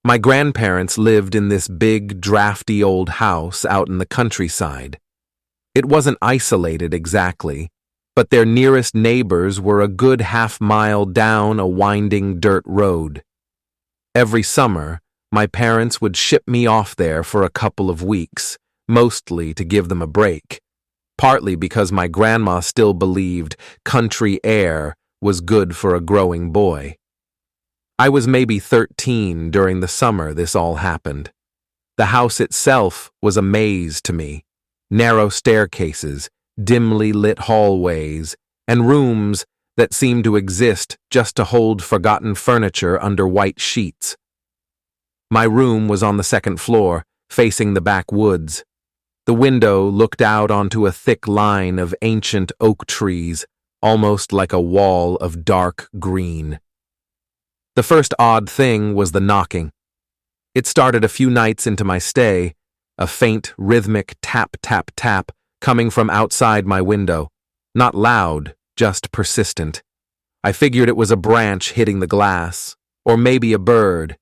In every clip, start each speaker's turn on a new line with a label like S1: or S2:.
S1: My grandparents lived in this big, drafty old house out in the countryside. It wasn't isolated exactly, but their nearest neighbors were a good half-mile down a winding dirt road. Every summer, my parents would ship me off there for a couple of weeks, mostly to give them a break, partly because my grandma still believed country air was good for a growing boy. I was maybe 13 during the summer this all happened. The house itself was a maze to me. Narrow staircases, dimly lit hallways, and rooms that seemed to exist just to hold forgotten furniture under white sheets. My room was on the second floor, facing the backwoods. The window looked out onto a thick line of ancient oak trees, almost like a wall of dark green. The first odd thing was the knocking. It started a few nights into my stay, a faint, rhythmic tap, tap, tap coming from outside my window. Not loud, just persistent. I figured it was a branch hitting the glass, or maybe a bird.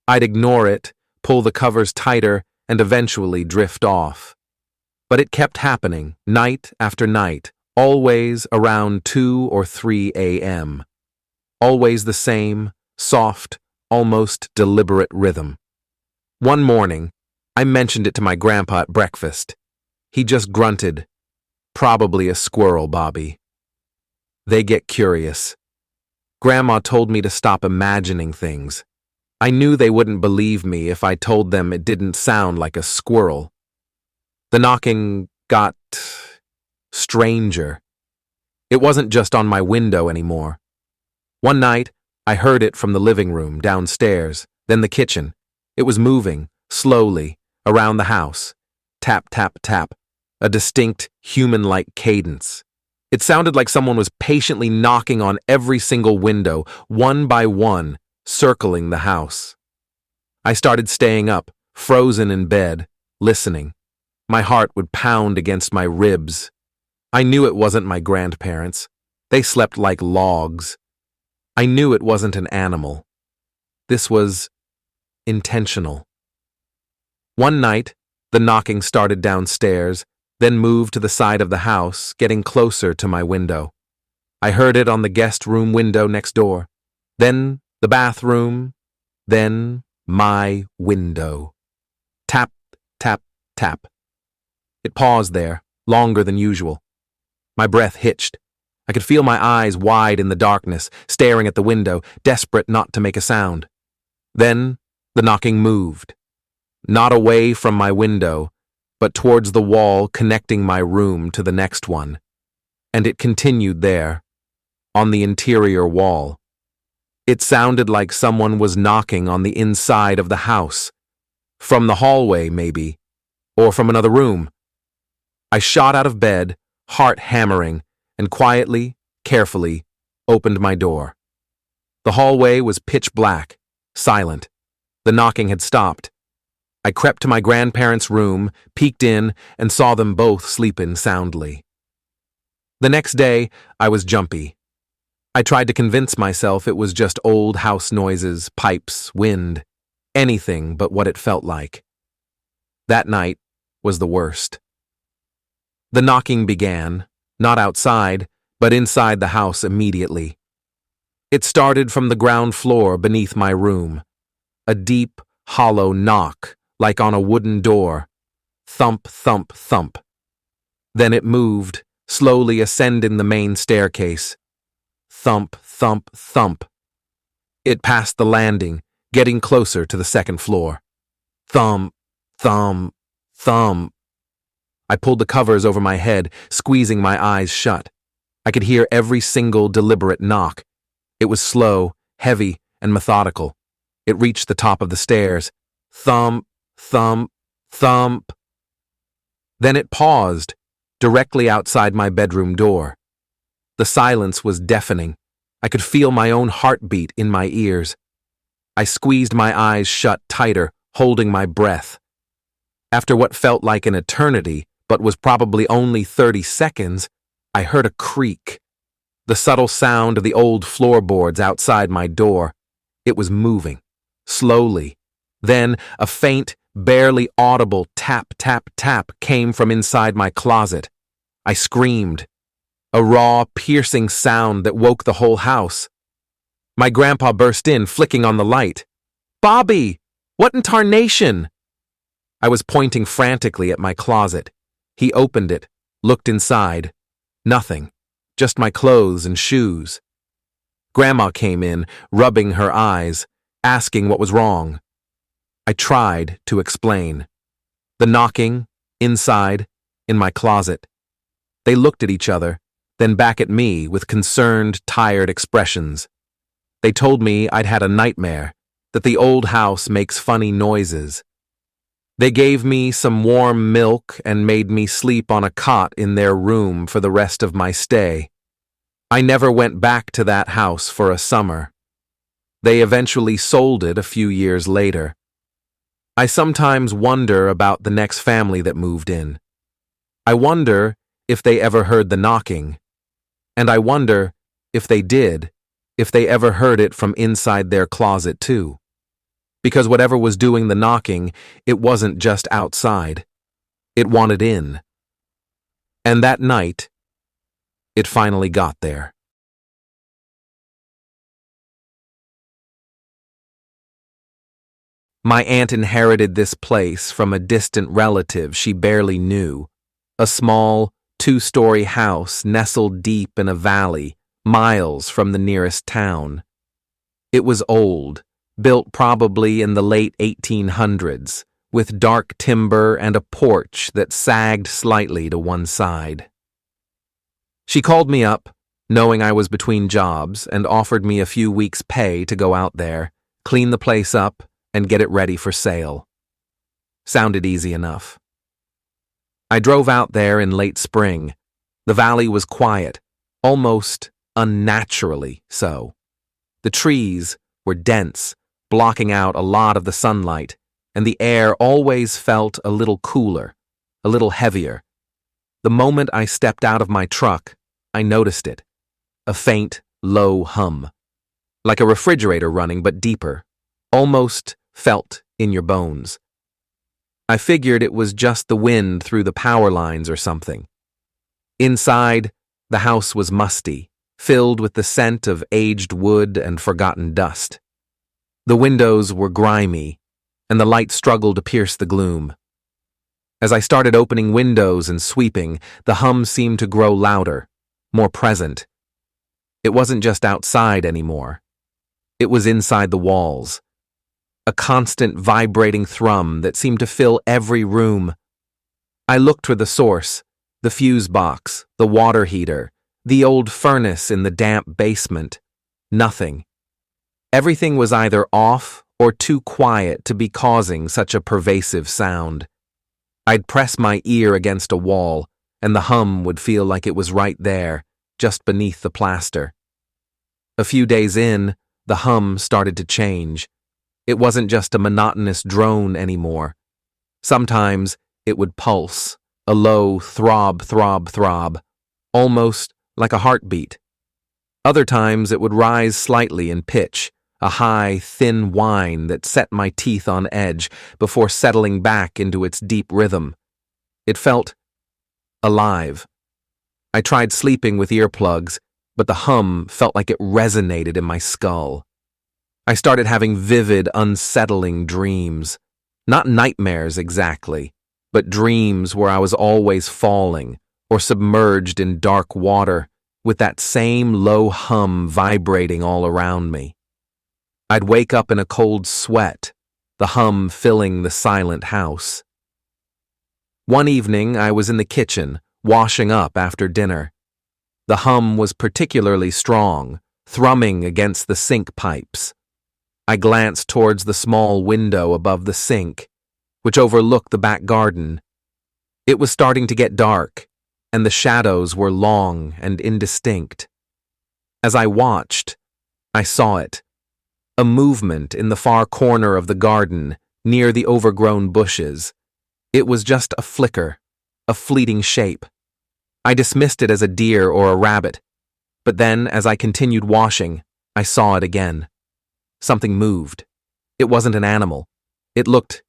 S1: I'd ignore it, pull the covers tighter, and eventually drift off. But it kept happening, night after night, always around 2 or 3 a.m. Always the same, soft, almost deliberate rhythm. One morning, I mentioned it to my grandpa at breakfast. He just grunted. Probably a squirrel, Bobby. They get curious. Grandma told me to stop imagining things. I knew they wouldn't believe me if I told them it didn't sound like a squirrel. The knocking got stranger. It wasn't just on my window anymore. One night, I heard it from the living room downstairs, then the kitchen. It was moving, slowly, around the house. Tap, tap, tap. A distinct, human-like cadence. It sounded like someone was patiently knocking on every single window, one by one, circling the house. I started staying up, frozen in bed, listening. My heart would pound against my ribs. I knew it wasn't my grandparents. They slept like logs. I knew it wasn't an animal. This was intentional. One night, the knocking started downstairs, then moved to the side of the house, getting closer to my window. I heard it on the guest room window next door, then the bathroom, then my window. Tap, tap, tap. It paused there, longer than usual. My breath hitched. I could feel my eyes wide in the darkness, staring at the window, desperate not to make a sound. Then the knocking moved. Not away from my window, but towards the wall connecting my room to the next one. And it continued there, on the interior wall. It sounded like someone was knocking on the inside of the house. From the hallway, maybe, or from another room. I shot out of bed, heart hammering, and quietly, carefully, opened my door. The hallway was pitch black, silent. The knocking had stopped. I crept to my grandparents' room, peeked in, and saw them both sleeping soundly. The next day, I was jumpy. I tried to convince myself it was just old house noises, pipes, wind, anything but what it felt like. That night was the worst. The knocking began, not outside, but inside the house immediately. It started from the ground floor beneath my room. A deep, hollow knock, like on a wooden door. Thump, thump, thump. Then it moved, slowly ascending the main staircase. Thump, thump, thump. It passed the landing, getting closer to the second floor. Thump, thump, thump. I pulled the covers over my head, squeezing my eyes shut. I could hear every single deliberate knock. It was slow, heavy, and methodical. It reached the top of the stairs. Thump, thump, thump. Then it paused, directly outside my bedroom door. The silence was deafening. I could feel my own heartbeat in my ears. I squeezed my eyes shut tighter, holding my breath. After what felt like an eternity, but was probably only 30 seconds, I heard a creak. The subtle sound of the old floorboards outside my door. It was moving, slowly, Then a faint, barely audible tap, tap, tap came from inside my closet. I screamed. A raw, piercing sound that woke the whole house. My grandpa burst in, flicking on the light. "Bobby! What in tarnation?" I was pointing frantically at my closet. He opened it, looked inside. Nothing, just my clothes and shoes. Grandma came in, rubbing her eyes, asking what was wrong. I tried to explain. The knocking, inside, in my closet. They looked at each other, then back at me with concerned, tired expressions. They told me I'd had a nightmare, that the old house makes funny noises. They gave me some warm milk and made me sleep on a cot in their room for the rest of my stay. I never went back to that house for a summer. They eventually sold it a few years later. I sometimes wonder about the next family that moved in. I wonder if they ever heard the knocking. And I wonder, if they did, if they ever heard it from inside their closet too. Because whatever was doing the knocking, it wasn't just outside. It wanted in. And that night, it finally got there. My aunt inherited this place from a distant relative she barely knew. A small, two-story house nestled deep in a valley, miles from the nearest town. It was old, built probably in the late 1800s, with dark timber and a porch that sagged slightly to one side. She called me up, knowing I was between jobs, and offered me a few weeks' pay to go out there, clean the place up, and get it ready for sale. Sounded easy enough. I drove out there in late spring. The valley was quiet, almost unnaturally so. The trees were dense, blocking out a lot of the sunlight, and the air always felt a little cooler, a little heavier. The moment I stepped out of my truck, I noticed it. A faint, low hum. Like a refrigerator running, but deeper. Almost felt in your bones. I figured it was just the wind through the power lines or something. Inside, the house was musty, filled with the scent of aged wood and forgotten dust. The windows were grimy, and the light struggled to pierce the gloom. As I started opening windows and sweeping, the hum seemed to grow louder, more present. It wasn't just outside anymore. It was inside the walls. A constant vibrating thrum that seemed to fill every room. I looked for the source, the fuse box, the water heater, the old furnace in the damp basement. Nothing. Everything was either off or too quiet to be causing such a pervasive sound. I'd press my ear against a wall, and the hum would feel like it was right there, just beneath the plaster. A few days in, the hum started to change. It wasn't just a monotonous drone anymore. Sometimes it would pulse, a low throb, throb, throb, almost like a heartbeat. Other times it would rise slightly in pitch, a high, thin whine that set my teeth on edge before settling back into its deep rhythm. It felt alive. I tried sleeping with earplugs, but the hum felt like it resonated in my skull. I started having vivid, unsettling dreams. Not nightmares exactly, but dreams where I was always falling or submerged in dark water with that same low hum vibrating all around me. I'd wake up in a cold sweat, the hum filling the silent house. One evening, I was in the kitchen, washing up after dinner. The hum was particularly strong, thrumming against the sink pipes. I glanced towards the small window above the sink, which overlooked the back garden. It was starting to get dark, and the shadows were long and indistinct. As I watched, I saw it. A movement in the far corner of the garden, near the overgrown bushes. It was just a flicker, a fleeting shape. I dismissed it as a deer or a rabbit, but then, as I continued washing, I saw it again. Something moved. It wasn't an animal. It looked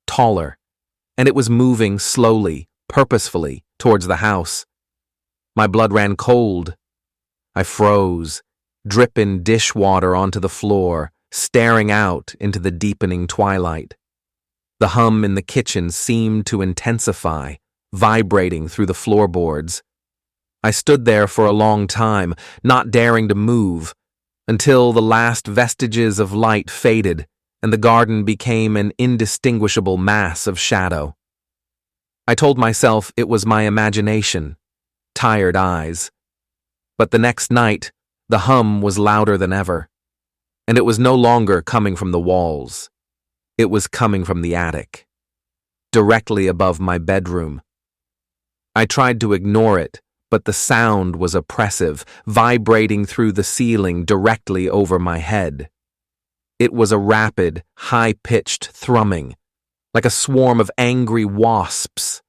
S1: taller, and it was moving slowly, purposefully, towards the house. My blood ran cold. I froze, dripping dishwater onto the floor, staring out into the deepening twilight. The hum in the kitchen seemed to intensify, vibrating through the floorboards. I stood there for a long time, not daring to move, until the last vestiges of light faded and the garden became an indistinguishable mass of shadow. I told myself it was my imagination, tired eyes. But the next night, the hum was louder than ever, and it was no longer coming from the walls. It was coming from the attic, directly above my bedroom. I tried to ignore it, but the sound was oppressive, vibrating through the ceiling directly over my head. It was a rapid, high-pitched thrumming, like a swarm of angry wasps,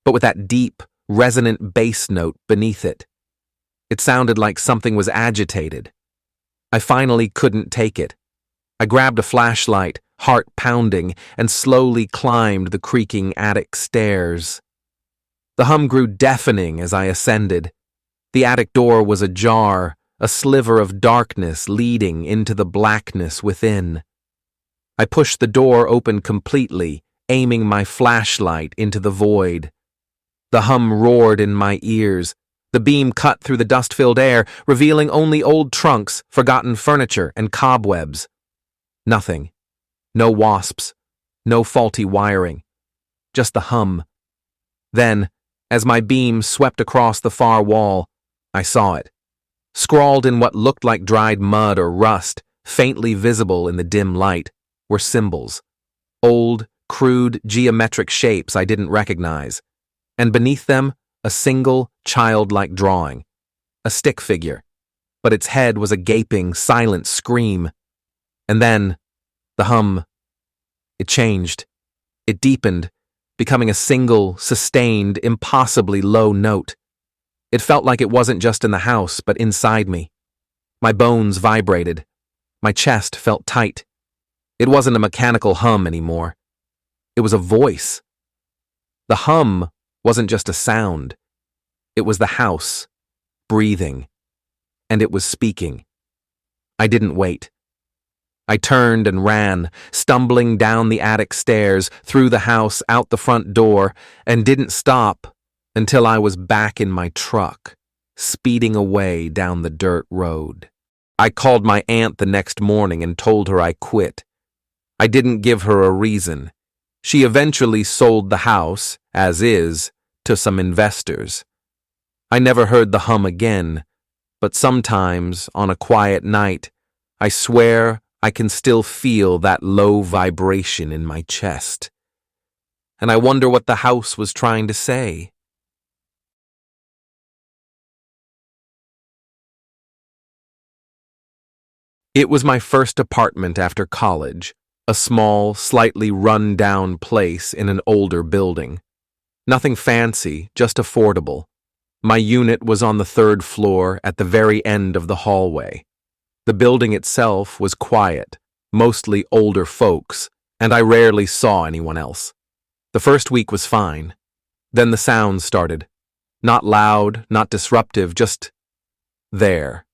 S1: but with that deep, resonant bass note beneath it. It sounded like something was agitated. I finally couldn't take it. I grabbed a flashlight, heart pounding, and slowly climbed the creaking attic stairs. The hum grew deafening as I ascended. The attic door was ajar, a sliver of darkness leading into the blackness within. I pushed the door open completely, aiming my flashlight into the void. The hum roared in my ears. The beam cut through the dust-filled air, revealing only old trunks, forgotten furniture, and cobwebs. Nothing. No wasps. No faulty wiring. Just the hum. Then, as my beam swept across the far wall, I saw it. Scrawled in what looked like dried mud or rust, faintly visible in the dim light, were symbols. Old, crude, geometric shapes I didn't recognize. And beneath them, a single, childlike drawing. A stick figure. But its head was a gaping, silent scream. And then, the hum. It changed. It deepened, becoming a single, sustained, impossibly low note. It felt like it wasn't just in the house, but inside me. My bones vibrated. My chest felt tight. It wasn't a mechanical hum anymore. It was a voice. The hum wasn't just a sound. It was the house, breathing. And it was speaking. I didn't wait. I turned and ran, stumbling down the attic stairs, through the house, out the front door, and didn't stop until I was back in my truck, speeding away down the dirt road. I called my aunt the next morning and told her I quit. I didn't give her a reason. She eventually sold the house, as is, to some investors. I never heard the hum again, but sometimes, on a quiet night, I swear I can still feel that low vibration in my chest. And I wonder what the house was trying to say. It was my first apartment after college, a small, slightly run-down place in an older building. Nothing fancy, just affordable. My unit was on the 3rd floor at the very end of the hallway. The building itself was quiet, mostly older folks, and I rarely saw anyone else. The first week was fine. Then the sounds started. Not loud, not disruptive, just there.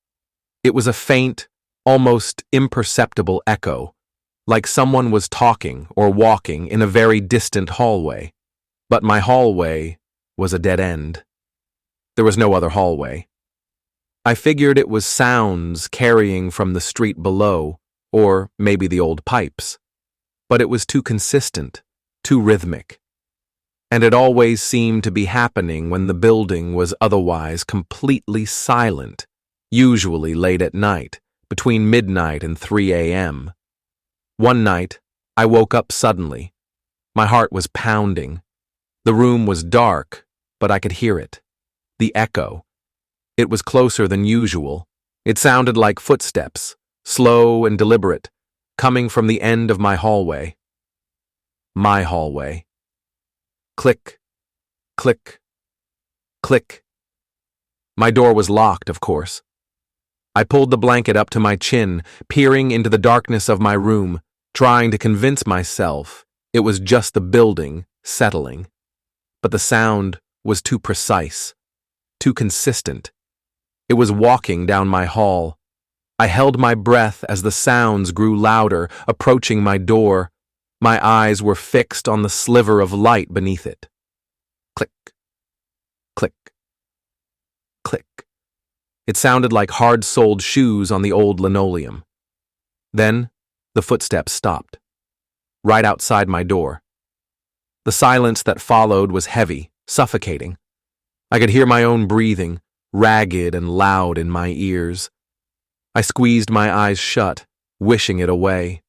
S1: It was a faint, almost imperceptible echo, like someone was talking or walking in a very distant hallway. But my hallway was a dead end. There was no other hallway. I figured it was sounds carrying from the street below, or maybe the old pipes. But it was too consistent, too rhythmic. And it always seemed to be happening when the building was otherwise completely silent, usually late at night, between midnight and 3 a.m. One night, I woke up suddenly. My heart was pounding. The room was dark, but I could hear it. The echo. It was closer than usual. It sounded like footsteps, slow and deliberate, coming from the end of my hallway. My hallway. Click, click, click. My door was locked, of course. I pulled the blanket up to my chin, peering into the darkness of my room, trying to convince myself it was just the building settling. But the sound was too precise, too consistent. It was walking down my hall. I held my breath as the sounds grew louder, approaching my door. My eyes were fixed on the sliver of light beneath it. Click, click, click. It sounded like hard-soled shoes on the old linoleum. Then, the footsteps stopped, right outside my door. The silence that followed was heavy, suffocating. I could hear my own breathing, ragged and loud in my ears. I squeezed my eyes shut, wishing it away.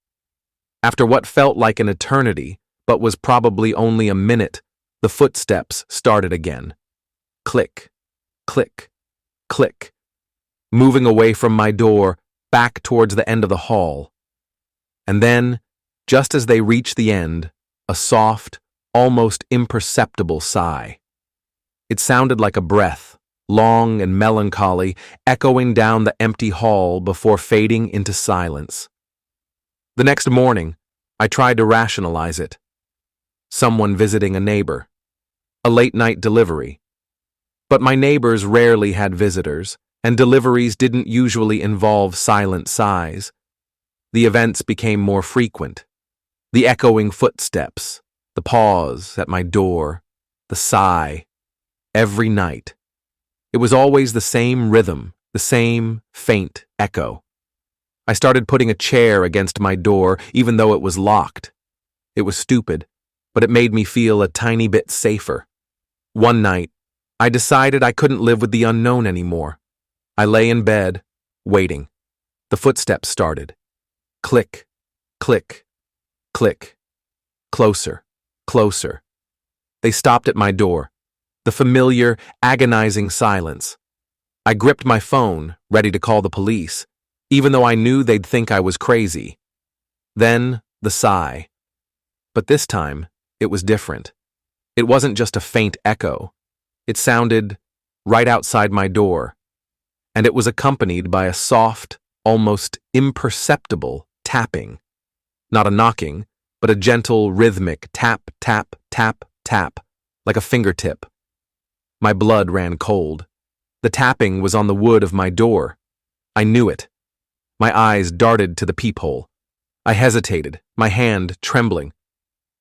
S1: After what felt like an eternity, but was probably only a minute, the footsteps started again. Click, click, click, moving away from my door, back towards the end of the hall. And then, just as they reached the end, a soft, almost imperceptible sigh. It sounded like a breath, long and melancholy, echoing down the empty hall before fading into silence. The next morning, I tried to rationalize it. Someone visiting a neighbor. A late-night delivery. But my neighbors rarely had visitors, and deliveries didn't usually involve silent sighs. The events became more frequent. The echoing footsteps, the pause at my door, the sigh. Every night. It was always the same rhythm, the same faint echo. I started putting a chair against my door, even though it was locked. It was stupid, but it made me feel a tiny bit safer. One night, I decided I couldn't live with the unknown anymore. I lay in bed, waiting. The footsteps started. Click, click, click. Closer, closer. They stopped at my door. The familiar, agonizing silence. I gripped my phone, ready to call the police, even though I knew they'd think I was crazy. Then, the sigh. But this time, it was different. It wasn't just a faint echo. It sounded right outside my door, and it was accompanied by a soft, almost imperceptible tapping. Not a knocking, but a gentle, rhythmic tap, tap, tap, tap, like a fingertip. My blood ran cold. The tapping was on the wood of my door. I knew it. My eyes darted to the peephole. I hesitated, my hand trembling.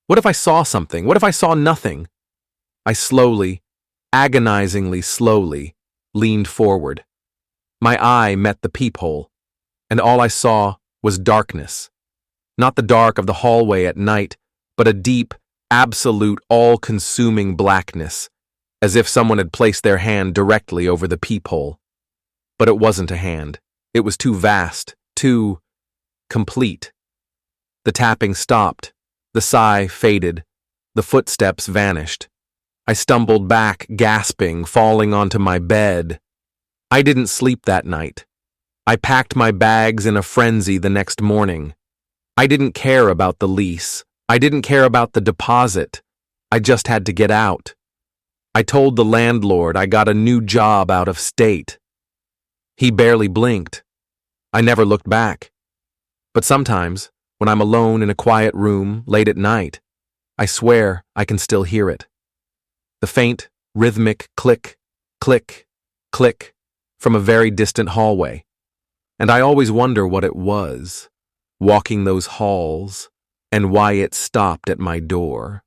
S1: What if I saw something? What if I saw nothing? I slowly, agonizingly slowly, leaned forward. My eye met the peephole, and all I saw was darkness. Not the dark of the hallway at night, but a deep, absolute, all-consuming blackness, as if someone had placed their hand directly over the peephole. But it wasn't a hand. It was too vast, too complete. The tapping stopped. The sigh faded. The footsteps vanished. I stumbled back, gasping, falling onto my bed. I didn't sleep that night. I packed my bags in a frenzy the next morning. I didn't care about the lease. I didn't care about the deposit. I just had to get out. I told the landlord I got a new job out of state. He barely blinked. I never looked back. But sometimes, when I'm alone in a quiet room late at night, I swear I can still hear it. The faint, rhythmic click, click, click from a very distant hallway. And I always wonder what it was, walking those halls, and why it stopped at my door.